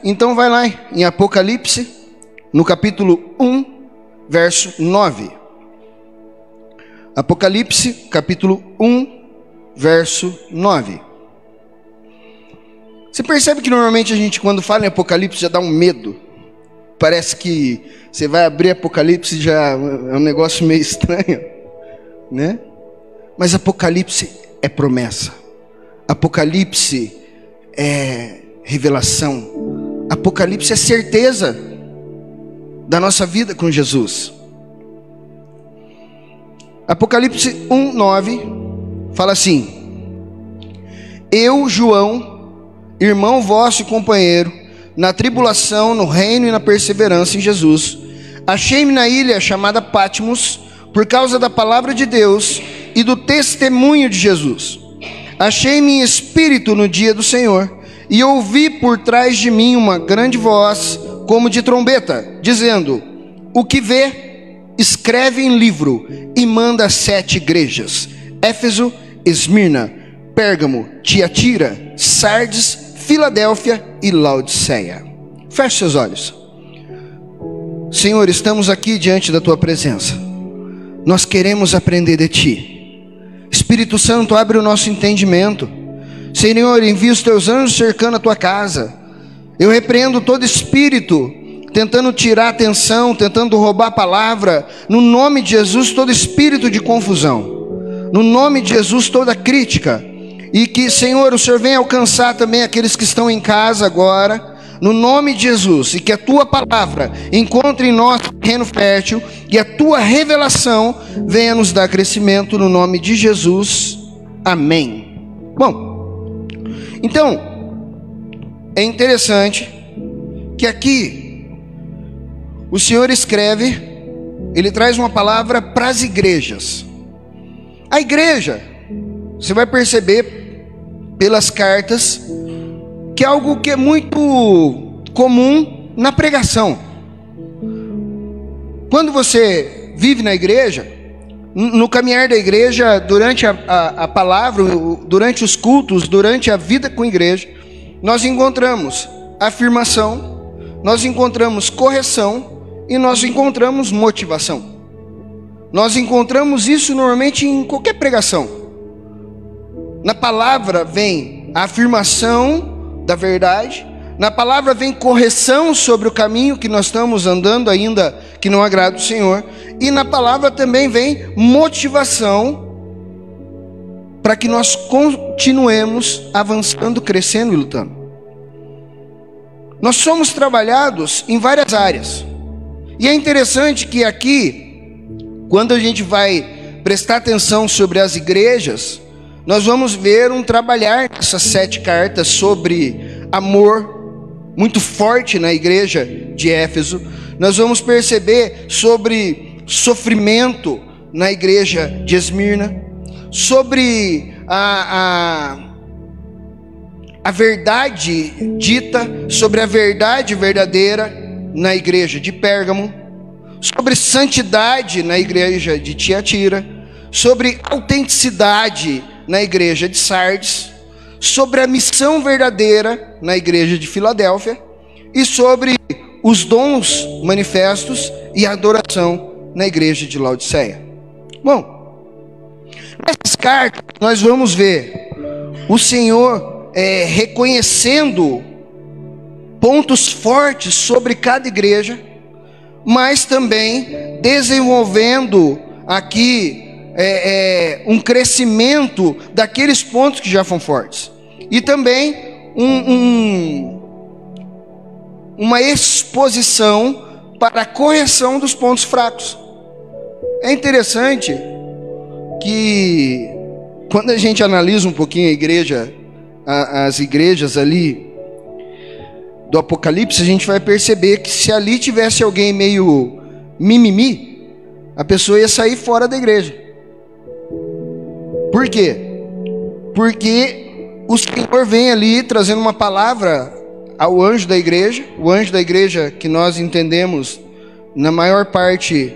Então vai lá em Apocalipse, no capítulo 1, verso 9. Apocalipse, capítulo 1, verso 9. Você percebe que normalmente a gente, quando fala em Apocalipse, já dá um medo. Parece que você vai abrir Apocalipse e já é um negócio meio estranho, né? Mas Apocalipse é promessa. Apocalipse é revelação. Apocalipse é certeza da nossa vida com Jesus. Apocalipse 1:9 fala assim: Eu, João, irmão vosso e companheiro, na tribulação, no reino e na perseverança em Jesus, achei-me na ilha chamada Patmos, por causa da palavra de Deus e do testemunho de Jesus. Achei-me em espírito no dia do Senhor, e ouvi por trás de mim uma grande voz, como de trombeta, dizendo: O que vê, escreve em livro, e manda às 7 igrejas: Éfeso, Esmirna, Pérgamo, Tiatira, Sardes, Filadélfia e Laodiceia. Feche seus olhos. Senhor, estamos aqui diante da tua presença. Nós queremos aprender de ti. Espírito Santo, abre o nosso entendimento. Senhor, envia os teus anjos cercando a tua casa. Eu repreendo todo espírito tentando tirar a atenção, tentando roubar a palavra. No nome de Jesus, todo espírito de confusão. No nome de Jesus, toda crítica. E que, Senhor, o Senhor venha alcançar também aqueles que estão em casa agora, no nome de Jesus, e que a tua palavra encontre em nós terreno fértil, e a tua revelação venha nos dar crescimento, no nome de Jesus, amém. Bom, então, é interessante que aqui o Senhor escreve, ele traz uma palavra para as igrejas. A igreja, você vai perceber pelas cartas que é algo que é muito comum na pregação. Quando você vive na igreja, no caminhar da igreja, durante a palavra, durante os cultos, durante a vida com a igreja, nós encontramos afirmação, nós encontramos correção e nós encontramos motivação. Nós encontramos isso normalmente em qualquer pregação. Na palavra vem a afirmação da verdade, na palavra vem correção sobre o caminho que nós estamos andando ainda que não agrada o Senhor, e na palavra também vem motivação para que nós continuemos avançando, crescendo e lutando. Nós somos trabalhados em várias áreas, e é interessante que aqui, quando a gente vai prestar atenção sobre as igrejas, nós vamos ver um trabalhar nessas 7 cartas sobre amor muito forte na igreja de Éfeso. Nós vamos perceber sobre sofrimento na igreja de Esmirna, sobre a verdade dita, sobre a verdade verdadeira na igreja de Pérgamo, sobre santidade na igreja de Tiatira, sobre autenticidade na igreja de Sardes, sobre a missão verdadeira na igreja de Filadélfia e sobre os dons manifestos e a adoração na igreja de Laodiceia. Bom, nessas cartas nós vamos ver o Senhor reconhecendo pontos fortes sobre cada igreja, mas também desenvolvendo aqui um crescimento daqueles pontos que já foram fortes, e também uma exposição para a correção dos pontos fracos. É interessante que quando a gente analisa um pouquinho a igreja, as igrejas ali do Apocalipse, a gente vai perceber que se ali tivesse alguém meio mimimi, a pessoa ia sair fora da igreja. Por quê? Porque o Senhor vem ali trazendo uma palavra ao anjo da igreja, o anjo da igreja que nós entendemos, na maior parte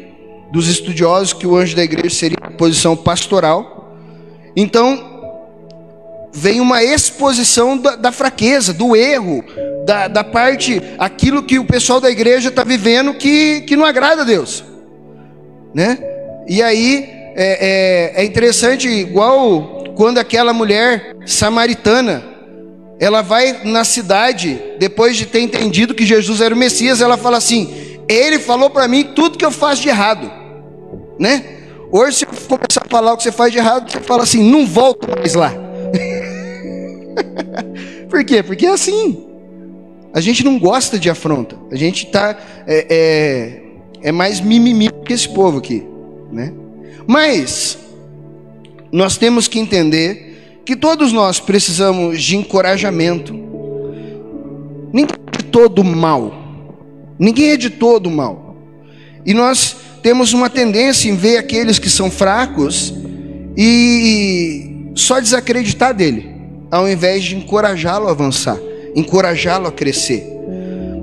dos estudiosos, que o anjo da igreja seria a posição pastoral. Então, vem uma exposição da fraqueza, do erro, da parte, aquilo que o pessoal da igreja está vivendo que não agrada a Deus, né? E aí é interessante, igual quando aquela mulher samaritana, ela vai na cidade, depois de ter entendido que Jesus era o Messias, ela fala assim: ele falou para mim tudo que eu faço de errado, né? Hoje, se eu começar a falar o que você faz de errado, você fala assim: não volto mais lá. Por quê? Porque é assim. A gente não gosta de afronta. A gente tá mais mimimi que esse povo aqui, né? Mas nós temos que entender que todos nós precisamos de encorajamento. Ninguém é de todo mal. Ninguém é de todo mal. E nós temos uma tendência em ver aqueles que são fracos e só desacreditar dele, ao invés de encorajá-lo a avançar, encorajá-lo a crescer.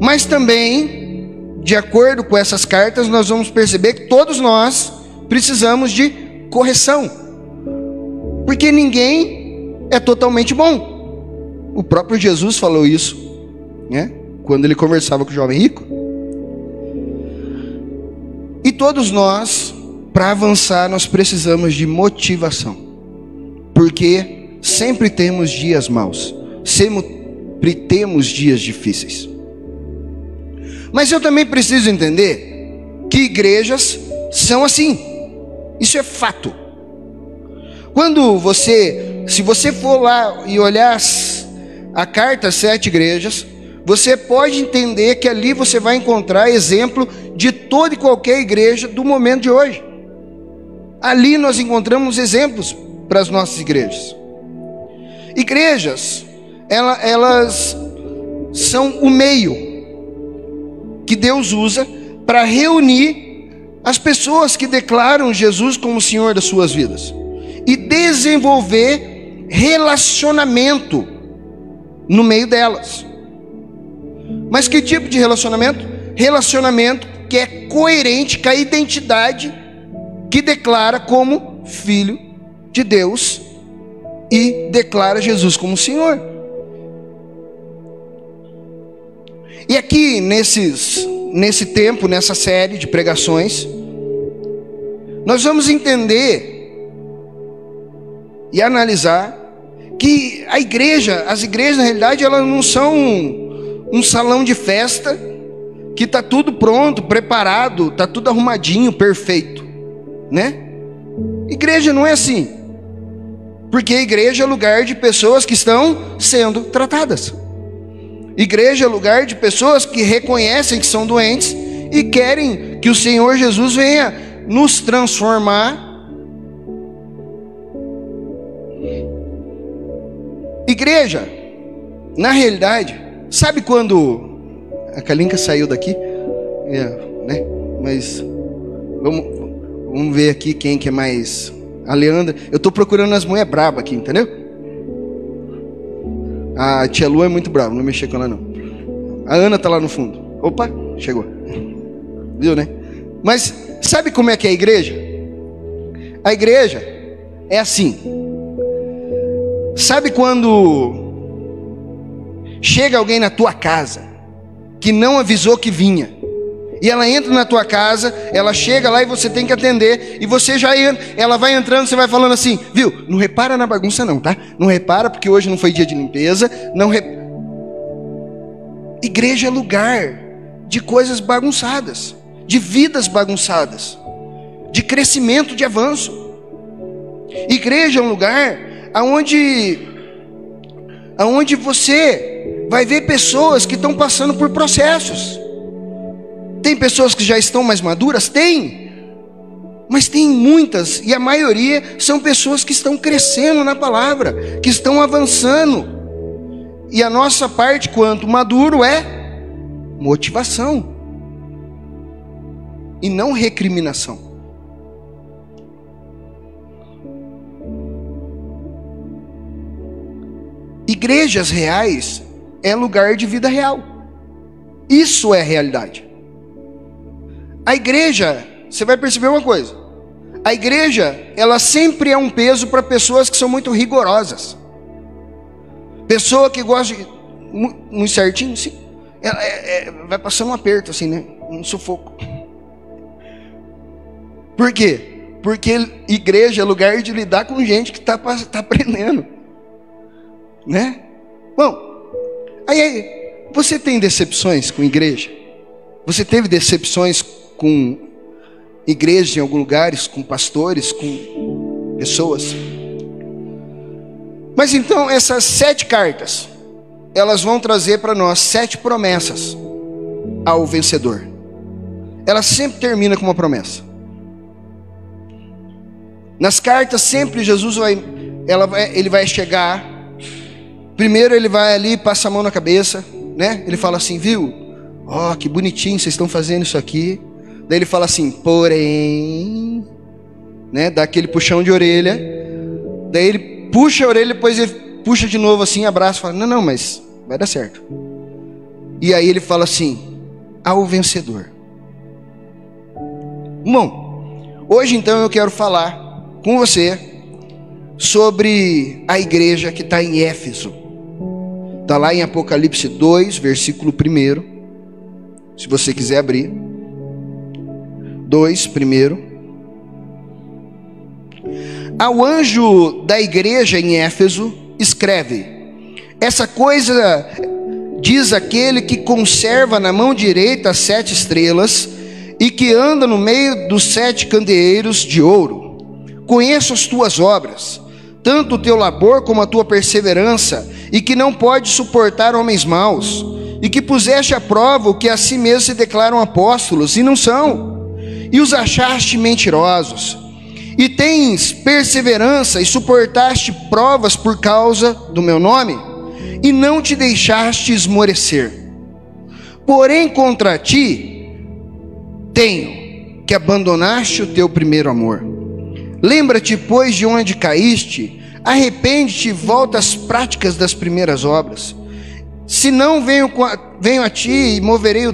Mas também, de acordo com essas cartas, nós vamos perceber que todos nós precisamos de correção, porque ninguém é totalmente bom. O próprio Jesus falou isso, né? Quando ele conversava com o jovem rico. E todos nós, para avançar, nós precisamos de motivação, porque sempre temos dias maus, sempre temos dias difíceis. Mas eu também preciso entender que igrejas são assim. Isso é fato. Se você for lá e olhar a carta às 7 igrejas, você pode entender que ali você vai encontrar exemplo de toda e qualquer igreja do momento de hoje. Ali nós encontramos exemplos para as nossas igrejas. Igrejas, elas são o meio que Deus usa para reunir as pessoas que declaram Jesus como Senhor das suas vidas e desenvolver relacionamento no meio delas. Mas que tipo de relacionamento? Relacionamento que é coerente com a identidade que declara como filho de Deus e declara Jesus como Senhor. E aqui nesse tempo, nessa série de pregações, nós vamos entender e analisar que as igrejas na realidade elas não são um salão de festa que está tudo pronto, preparado, está tudo arrumadinho, perfeito, né? Igreja não é assim, porque a igreja é lugar de pessoas que estão sendo tratadas. Igreja é lugar de pessoas que reconhecem que são doentes e querem que o Senhor Jesus venha nos transformar. Igreja, na realidade, sabe quando a Kalinka saiu daqui? Né? Mas vamos ver aqui quem que é mais. A Leandra, eu estou procurando as mulheres brabas aqui, entendeu? A tia Lu é muito brava, não mexer com ela não. A Ana está lá no fundo. Opa, chegou. Viu, né? Mas sabe como é que é a igreja? A igreja é assim. Sabe quando chega alguém na tua casa que não avisou que vinha, e ela entra na tua casa, ela chega lá e você tem que atender, e você já entra, ela vai entrando, você vai falando assim, viu? Não repara na bagunça não, tá? Não repara porque hoje não foi dia de limpeza, Igreja é lugar de coisas bagunçadas, de vidas bagunçadas, de crescimento, de avanço. Igreja é um lugar aonde você vai ver pessoas que estão passando por processos. Tem pessoas que já estão mais maduras? Tem. Mas tem muitas, e a maioria são pessoas que estão crescendo na palavra, que estão avançando. E a nossa parte, quanto maduro, é motivação e não recriminação. Igrejas reais é lugar de vida real. Isso é realidade. A igreja, você vai perceber uma coisa. A igreja, ela sempre é um peso para pessoas que são muito rigorosas. Pessoa que gosta de muito certinho, sim, ela vai passando um aperto assim, né? Um sufoco. Por quê? Porque igreja é lugar de lidar com gente que está aprendendo, né? Bom, aí você tem decepções com igreja? Você teve decepções com igrejas em alguns lugares, com pastores, com pessoas? Mas então essas 7 cartas, elas vão trazer para nós 7 promessas ao vencedor. Ela sempre termina com uma promessa. Nas cartas sempre Jesus ele vai chegar. Primeiro ele vai ali, passa a mão na cabeça, né? Ele fala assim, viu? Ó, que bonitinho, vocês estão fazendo isso aqui. Daí ele fala assim, porém, né? Dá aquele puxão de orelha. Daí ele puxa a orelha, depois ele puxa de novo assim, abraça, fala, não, mas vai dar certo. E aí ele fala assim, ao vencedor. Bom, hoje então eu quero falar com você sobre a igreja que está em Éfeso. Está lá em Apocalipse 2, versículo 1. Se você quiser abrir. 2, 1. Ao anjo da igreja em Éfeso, escreve: essa coisa diz aquele que conserva na mão direita as 7 estrelas e que anda no meio dos 7 candeeiros de ouro. Conheço as tuas obras, tanto o teu labor como a tua perseverança, e que não pode suportar homens maus, e que puseste à prova o que a si mesmos se declaram apóstolos, e não são, e os achaste mentirosos, e tens perseverança, e suportaste provas por causa do meu nome, e não te deixaste esmorecer. Porém contra ti tenho que abandonaste o teu primeiro amor. Lembra-te, pois, de onde caíste, arrepende-te e volta às práticas das primeiras obras. Se não venho a ti e moverei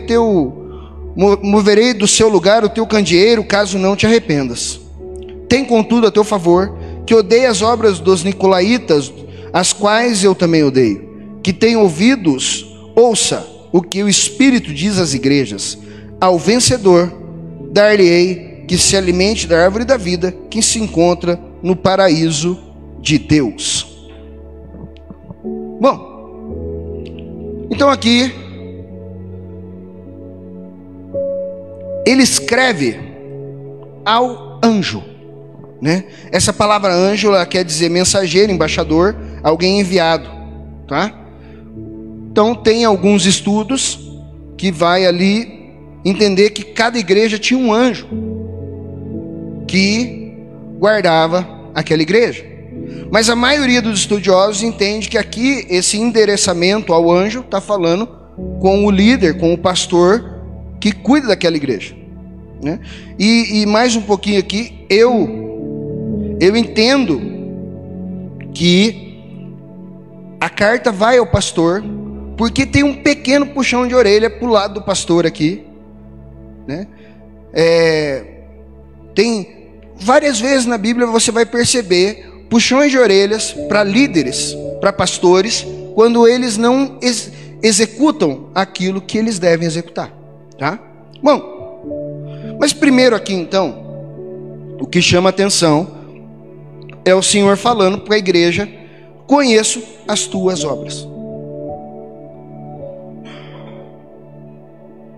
do seu lugar o teu candeeiro, caso não te arrependas. Tem contudo a teu favor que odeie as obras dos nicolaítas, as quais eu também odeio. Que tem ouvidos, ouça o que o Espírito diz às igrejas. Ao vencedor dar-lhe-ei que se alimente da árvore da vida, que se encontra no paraíso de Deus. Bom, então aqui ele escreve ao anjo, né? Essa palavra anjo, ela quer dizer mensageiro, embaixador, alguém enviado, tá? Então tem alguns estudos que vai ali entender que cada igreja tinha um anjo que guardava aquela igreja. Mas a maioria dos estudiosos entende que aqui esse endereçamento ao anjo está falando com o líder, com o pastor que cuida daquela igreja, né? E mais um pouquinho aqui, eu entendo que a carta vai ao pastor, porque tem um pequeno puxão de orelha para o lado do pastor aqui, né? Tem várias vezes na Bíblia você vai perceber puxões de orelhas para líderes, para pastores, quando eles não executam aquilo que eles devem executar, tá? Bom, mas primeiro aqui então, o que chama atenção é o Senhor falando para a igreja: conheço as tuas obras.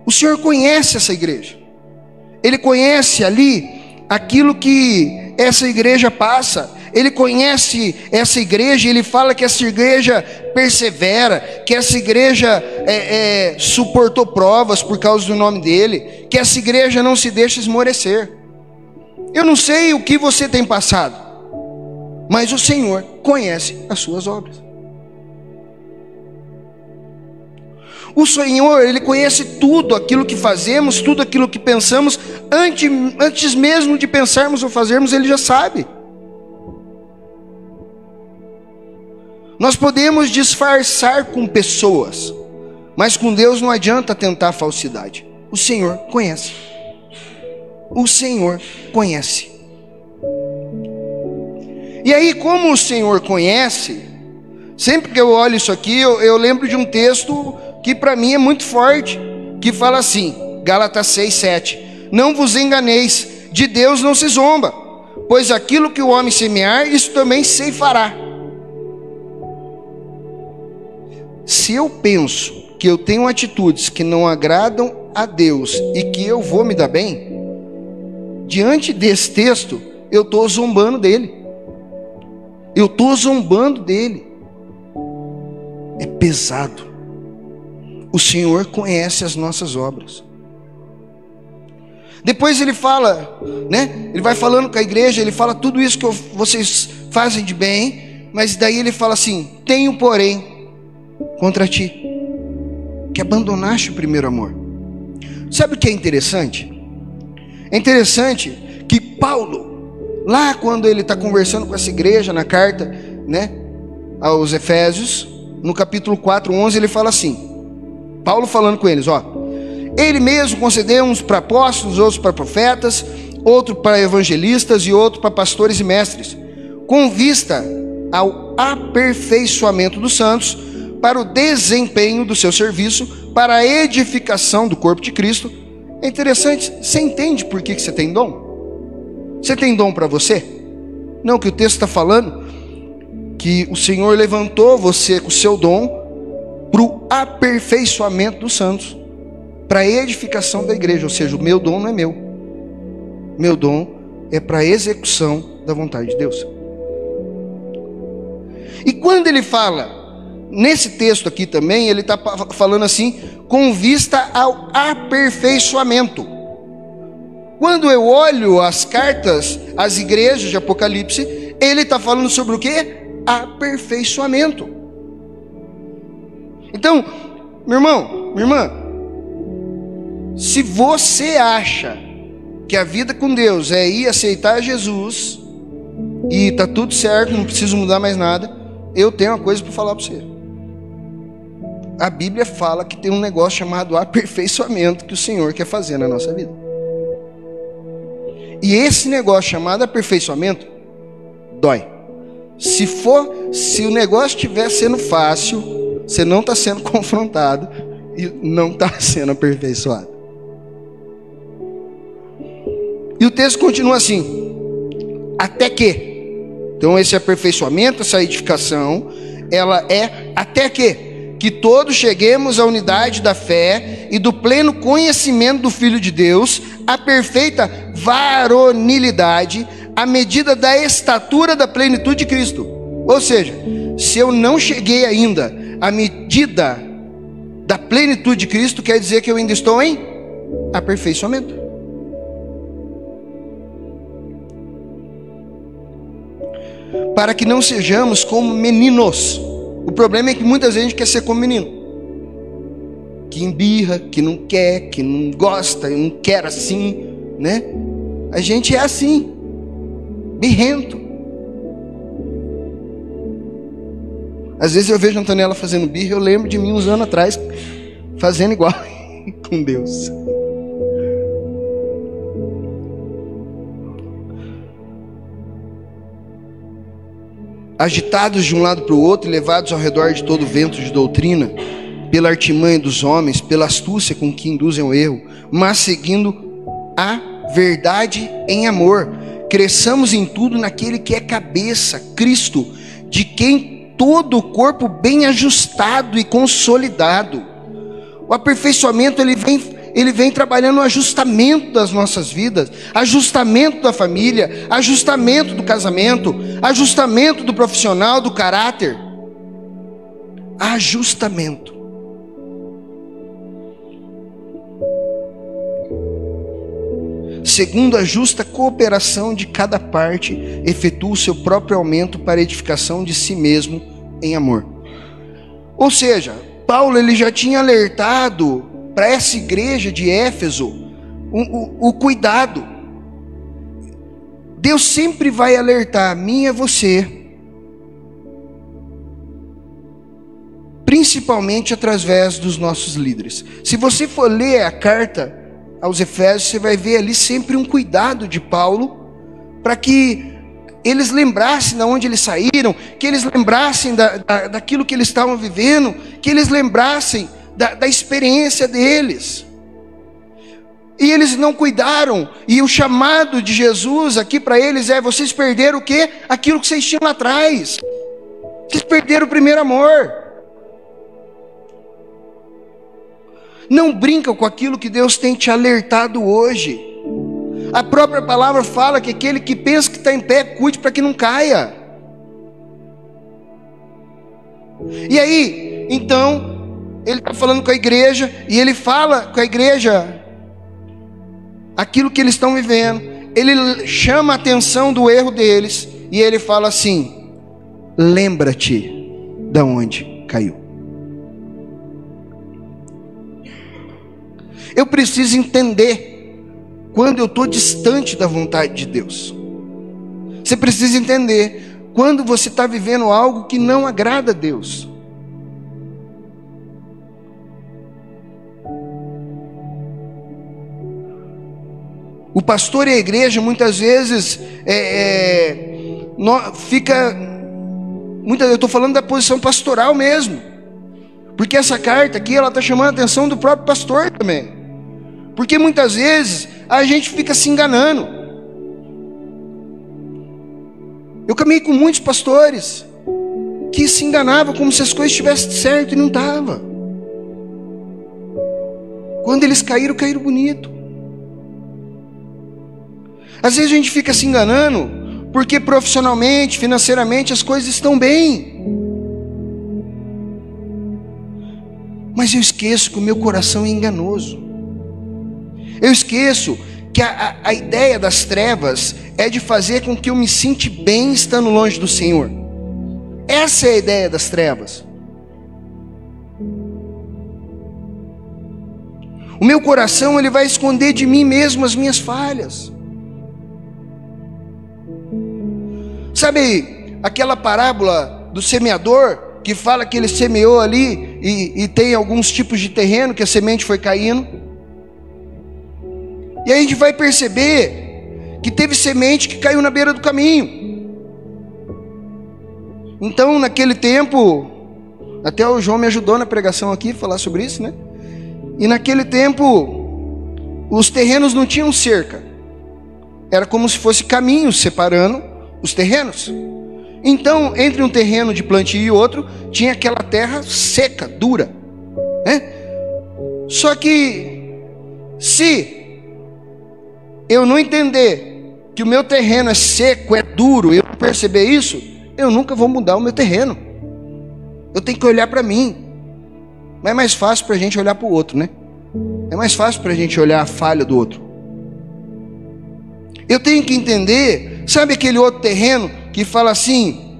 O Senhor conhece essa igreja. Ele conhece ali aquilo que essa igreja passa. Ele conhece essa igreja, ele fala que essa igreja persevera, que essa igreja suportou provas por causa do nome dele, que essa igreja não se deixa esmorecer. Eu não sei o que você tem passado, mas o Senhor conhece as suas obras. O Senhor, Ele conhece tudo aquilo que fazemos, tudo aquilo que pensamos, antes mesmo de pensarmos ou fazermos, Ele já sabe. Nós podemos disfarçar com pessoas, mas com Deus não adianta tentar falsidade. O Senhor conhece. O Senhor conhece. E aí, como o Senhor conhece, Sempre que eu olho isso aqui, eu lembro de um texto que para mim é muito forte, que fala assim, Gálatas 6:7: não vos enganeis, de Deus não se zomba, pois aquilo que o homem semear, isso também ceifará. Se eu penso que eu tenho atitudes que não agradam a Deus e que eu vou me dar bem, diante desse texto, eu estou zombando dele. Eu estou zombando dele. É pesado. O Senhor conhece as nossas obras. Depois ele fala, né? Ele vai falando com a igreja, ele fala tudo isso que vocês fazem de bem, mas daí ele fala assim: tenho porém contra ti, que abandonaste o primeiro amor. Sabe o que é interessante? É interessante que Paulo, lá quando ele está conversando com essa igreja, na carta, né, aos Efésios, no capítulo 4:11, ele fala assim, Paulo falando com eles, ó: ele mesmo concedeu uns para apóstolos, outros para profetas, outro para evangelistas e outro para pastores e mestres, com vista ao aperfeiçoamento dos santos, para o desempenho do seu serviço, para a edificação do corpo de Cristo. É interessante, você entende por que você tem dom? Você tem dom para você? Não, que o texto está falando que o Senhor levantou você com o seu dom para o aperfeiçoamento dos santos, para a edificação da igreja. Ou seja, o meu dom não é meu. Meu dom é para a execução da vontade de Deus. E quando ele fala, nesse texto aqui também, ele está falando assim, com vista ao aperfeiçoamento. Quando eu olho as cartas às igrejas de Apocalipse, ele está falando sobre o quê? Aperfeiçoamento. Então, meu irmão, minha irmã, se você acha que a vida com Deus é ir aceitar Jesus e está tudo certo, não preciso mudar mais nada, eu tenho uma coisa para falar para você. A Bíblia fala que tem um negócio chamado aperfeiçoamento que o Senhor quer fazer na nossa vida. E esse negócio chamado aperfeiçoamento dói. Se o negócio estiver sendo fácil, você não está sendo confrontado e não está sendo aperfeiçoado. E o texto continua assim: até que. Então esse aperfeiçoamento, essa edificação, ela é até que todos cheguemos à unidade da fé e do pleno conhecimento do Filho de Deus, à perfeita varonilidade, à medida da estatura da plenitude de Cristo. Ou seja, se eu não cheguei ainda à medida da plenitude de Cristo, quer dizer que eu ainda estou em aperfeiçoamento. Para que não sejamos como meninos. O problema é que muitas vezes a gente quer ser como menino, que embirra, que não quer, que não gosta, não quer assim, né? A gente é assim, birrento. Às vezes eu vejo a Antonella fazendo birra, eu lembro de mim uns anos atrás fazendo igual com Deus. Agitados de um lado para o outro e levados ao redor de todo vento de doutrina, pela artimanha dos homens, pela astúcia com que induzem ao erro, mas seguindo a verdade em amor, cresçamos em tudo naquele que é cabeça, Cristo, de quem todo o corpo bem ajustado e consolidado. O aperfeiçoamento ele vem trabalhando o ajustamento das nossas vidas, ajustamento da família, ajustamento do casamento, ajustamento do profissional, do caráter. Ajustamento. Segundo a justa cooperação de cada parte, efetua o seu próprio aumento para a edificação de si mesmo em amor. Ou seja, Paulo ele já tinha alertado para essa igreja de Éfeso o cuidado. Deus sempre vai alertar a mim e a você, principalmente através dos nossos líderes. Se você for ler a carta aos Efésios, você vai ver ali sempre um cuidado de Paulo para que eles lembrassem de onde eles saíram, que eles lembrassem daquilo que eles estavam vivendo, que eles lembrassem da experiência deles. E eles não cuidaram, e o chamado de Jesus aqui para eles é: vocês perderam o quê? Aquilo que vocês tinham lá atrás. Vocês perderam o primeiro amor. Não brinca com aquilo que Deus tem te alertado hoje. A própria palavra fala que aquele que pensa que está em pé, cuide para que não caia. E aí, então, ele está falando com a igreja, e ele fala com a igreja aquilo que eles estão vivendo. Ele chama a atenção do erro deles, e ele fala assim: lembra-te de onde caiu. Eu preciso entender quando eu estou distante da vontade de Deus. Você precisa entender quando você está vivendo algo que não agrada a Deus. O pastor e a igreja muitas vezes eu estou falando da posição pastoral mesmo, porque essa carta aqui ela está chamando a atenção do próprio pastor também, porque muitas vezes a gente fica se enganando. Eu caminhei com muitos pastores que se enganavam como se as coisas estivessem certo e não estava. Quando eles caíram, caíram bonito. Às vezes a gente fica se enganando porque profissionalmente, financeiramente as coisas estão bem. Mas eu esqueço que o meu coração é enganoso. Eu esqueço que a ideia das trevas é de fazer com que eu me sinta bem estando longe do Senhor. Essa é a ideia das trevas. O meu coração ele vai esconder de mim mesmo as minhas falhas. Sabe aquela parábola do semeador, que fala que ele semeou ali e tem alguns tipos de terreno que a semente foi caindo? E aí a gente vai perceber que teve semente que caiu na beira do caminho. Então naquele tempo, até o João me ajudou na pregação aqui a falar sobre isso, né? E naquele tempo os terrenos não tinham cerca, era como se fosse caminhos separando os terrenos. Então entre um terreno de plantio e outro tinha aquela terra seca, dura, né? Só que se eu não entender que o meu terreno é seco, é duro, eu não perceber isso, eu nunca vou mudar o meu terreno. Eu tenho que olhar para mim. Mas é mais fácil para a gente olhar para o outro, né? É mais fácil para a gente olhar a falha do outro. Eu tenho que entender, sabe aquele outro terreno que fala assim,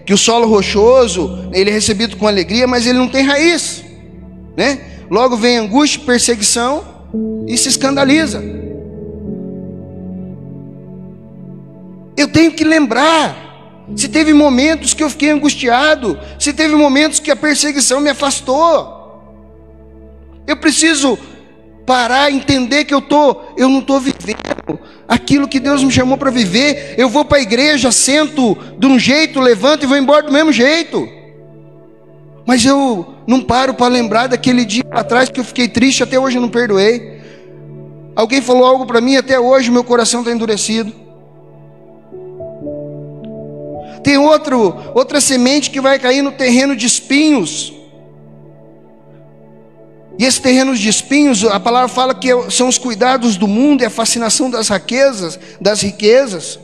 que o solo rochoso, ele é recebido com alegria, mas ele não tem raiz, né? Logo vem angústia, perseguição e se escandaliza. Eu tenho que lembrar, se teve momentos que eu fiquei angustiado, se teve momentos que a perseguição me afastou. Eu preciso parar, entender que eu não estou vivendo aquilo que Deus me chamou para viver. Eu vou para a igreja, sento de um jeito, levanto e vou embora do mesmo jeito. Mas eu não paro para lembrar daquele dia atrás que eu fiquei triste, até hoje eu não perdoei. Alguém falou algo para mim, até hoje meu coração está endurecido. Tem outra semente que vai cair no terreno de espinhos. E esse terreno de espinhos, a palavra fala que são os cuidados do mundo e a fascinação das riquezas.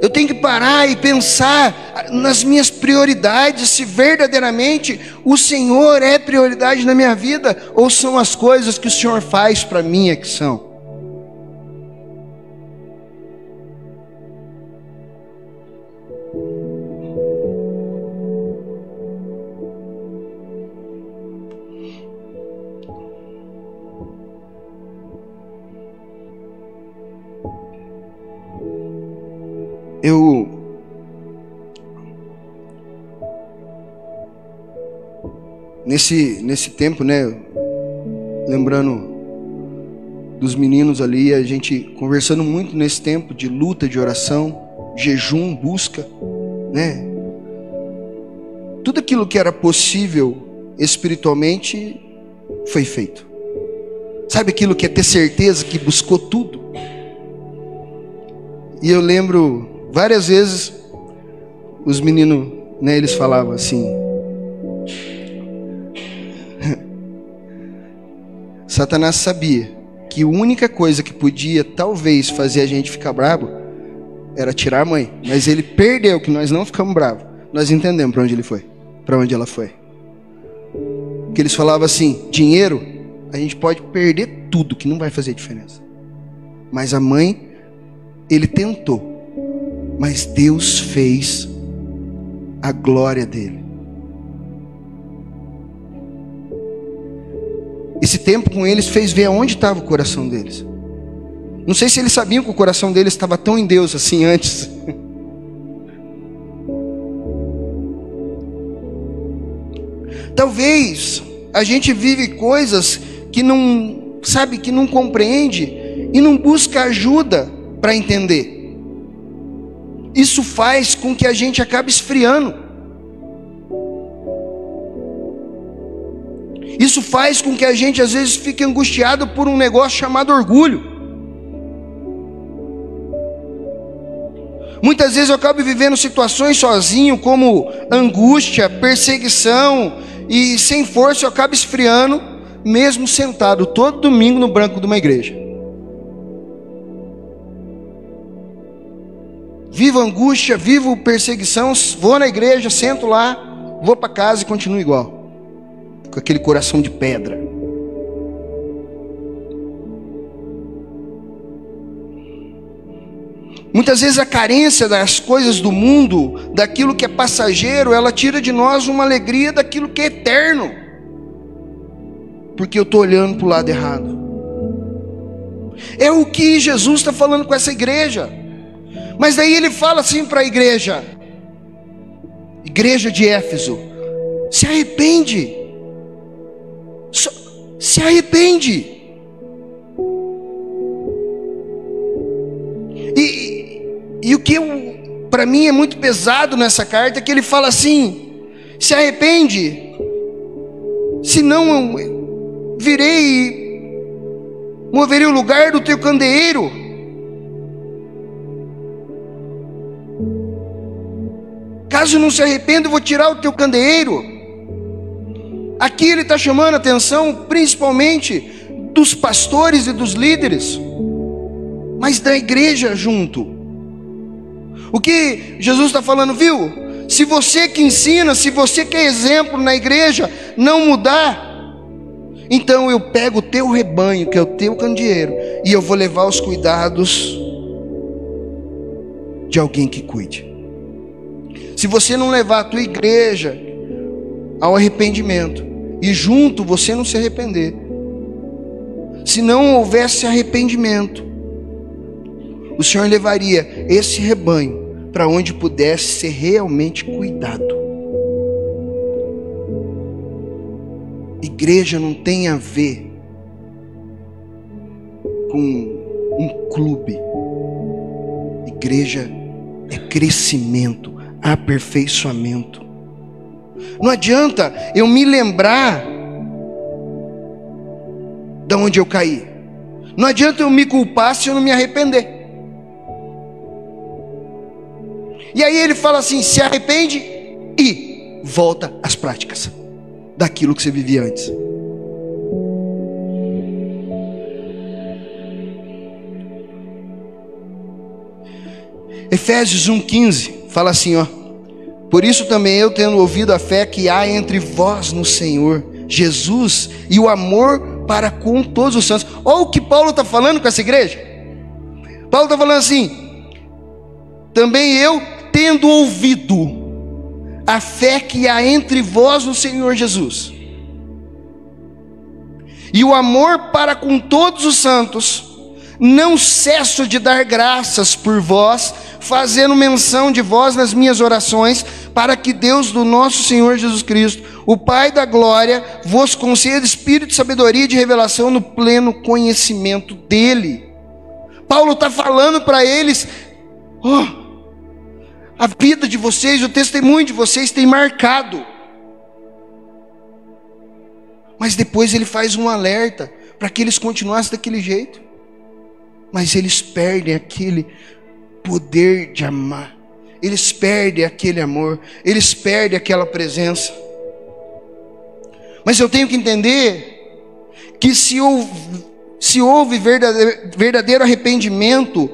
Eu tenho que parar e pensar nas minhas prioridades, se verdadeiramente o Senhor é prioridade na minha vida, ou são as coisas que o Senhor faz para mim é que são. Nesse tempo, né, lembrando dos meninos ali, a gente conversando muito nesse tempo de luta, de oração, jejum, busca, né? Tudo aquilo que era possível espiritualmente foi feito. Sabe aquilo que é ter certeza que buscou tudo? E eu lembro várias vezes os meninos, né, eles falavam assim: Satanás sabia que a única coisa que podia talvez fazer a gente ficar bravo era tirar a mãe, mas ele perdeu, que nós não ficamos bravos. Nós entendemos para onde ele foi, para onde ela foi. Que eles falavam assim: dinheiro, a gente pode perder tudo, que não vai fazer diferença. Mas a mãe, ele tentou, mas Deus fez a glória dele. Esse tempo com eles fez ver aonde estava o coração deles. Não sei se eles sabiam que o coração deles estava tão em Deus assim antes. Talvez a gente vive coisas que não sabe, que não compreende e não busca ajuda para entender. Isso faz com que a gente acabe esfriando. Isso faz com que a gente às vezes fique angustiado por um negócio chamado orgulho. Muitas vezes eu acabo vivendo situações sozinho, como angústia, perseguição, e sem força eu acabo esfriando, mesmo sentado todo domingo no banco de uma igreja. Vivo angústia, vivo perseguição, vou na igreja, sento lá, vou para casa e continuo igual, com aquele coração de pedra. Muitas vezes a carência das coisas do mundo, daquilo que é passageiro, ela tira de nós uma alegria daquilo que é eterno, porque eu estou olhando para o lado errado. É o que Jesus está falando com essa igreja. Mas daí ele fala assim para a igreja de Éfeso: se arrepende, se arrepende. E o que para mim é muito pesado nessa carta é que ele fala assim: se arrepende, senão eu virei e moverei o lugar do teu candeeiro. Caso não se arrependa, eu vou tirar o teu candeeiro. Aqui ele está chamando a atenção principalmente dos pastores e dos líderes, mas da igreja junto. O que Jesus está falando, viu? Se você que ensina, se você que é exemplo na igreja, não mudar, então eu pego o teu rebanho, que é o teu candeeiro, e eu vou levar os cuidados de alguém que cuide. Se você não levar a tua igreja ao arrependimento, e junto você não se arrepender, se não houvesse arrependimento, o Senhor levaria esse rebanho para onde pudesse ser realmente cuidado. Igreja não tem a ver com um clube. Igreja é crescimento, aperfeiçoamento. Não adianta eu me lembrar de onde eu caí. Não adianta eu me culpar se eu não me arrepender. E aí ele fala assim: se arrepende e volta às práticas daquilo que você vivia antes. Efésios 1,15 fala assim, ó: por isso também eu, tendo ouvido a fé que há entre vós no Senhor Jesus e o amor para com todos os santos. Olha o que Paulo está falando com essa igreja. Paulo está falando assim: também eu, tendo ouvido a fé que há entre vós no Senhor Jesus e o amor para com todos os santos, não cesso de dar graças por vós, fazendo menção de vós nas minhas orações, para que Deus do nosso Senhor Jesus Cristo, o Pai da glória, vos conceda espírito de sabedoria e de revelação no pleno conhecimento dele. Paulo está falando para eles, a vida de vocês, o testemunho de vocês tem marcado. Mas depois ele faz um alerta para que eles continuassem daquele jeito. Mas eles perdem aquele poder de amar. Eles perdem aquele amor. Eles perdem aquela presença. Mas eu tenho que entender que se houve verdadeiro arrependimento,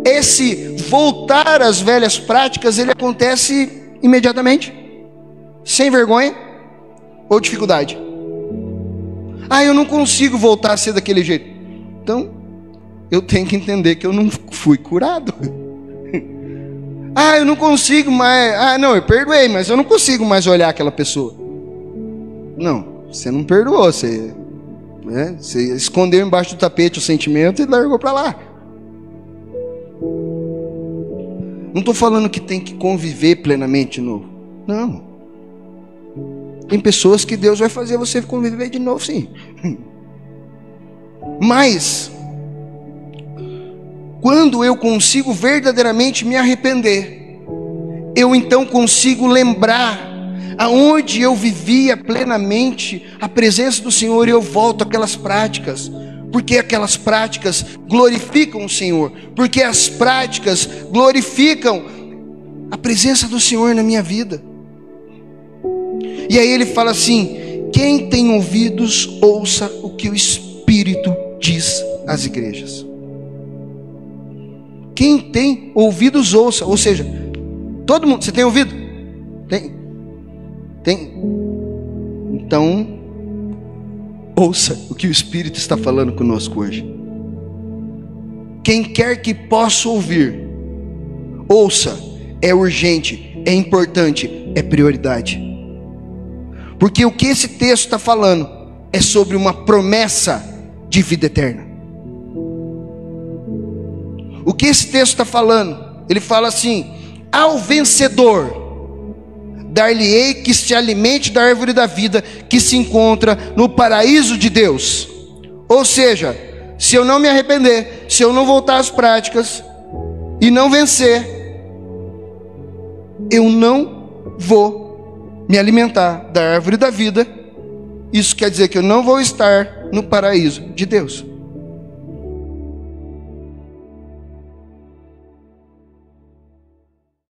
esse voltar às velhas práticas, ele acontece imediatamente, sem vergonha ou dificuldade. Eu não consigo voltar a ser daquele jeito. Então, eu tenho que entender que eu não fui curado. Eu não consigo mais. Não, eu perdoei, mas eu não consigo mais olhar aquela pessoa. Não, você não perdoou. Você escondeu embaixo do tapete o sentimento e largou para lá. Não estou falando que tem que conviver plenamente de novo. Não. Tem pessoas que Deus vai fazer você conviver de novo, sim. Mas quando eu consigo verdadeiramente me arrepender, eu então consigo lembrar aonde eu vivia plenamente a presença do Senhor, e eu volto àquelas práticas, porque aquelas práticas glorificam o Senhor, porque as práticas glorificam a presença do Senhor na minha vida. E aí ele fala assim: quem tem ouvidos, ouça o que o Espírito diz às igrejas. Quem tem ouvidos, ouça. Ou seja, todo mundo. Você tem ouvido? Tem. Então, ouça o que o Espírito está falando conosco hoje. Quem quer que possa ouvir, ouça. É urgente, é importante, é prioridade. Porque o que esse texto está falando é sobre uma promessa de vida eterna. O que esse texto está falando? Ele fala assim: ao vencedor dar-lhe-ei que se alimente da árvore da vida que se encontra no paraíso de Deus. Ou seja, se eu não me arrepender, se eu não voltar às práticas e não vencer, eu não vou me alimentar da árvore da vida. Isso quer dizer que eu não vou estar no paraíso de Deus.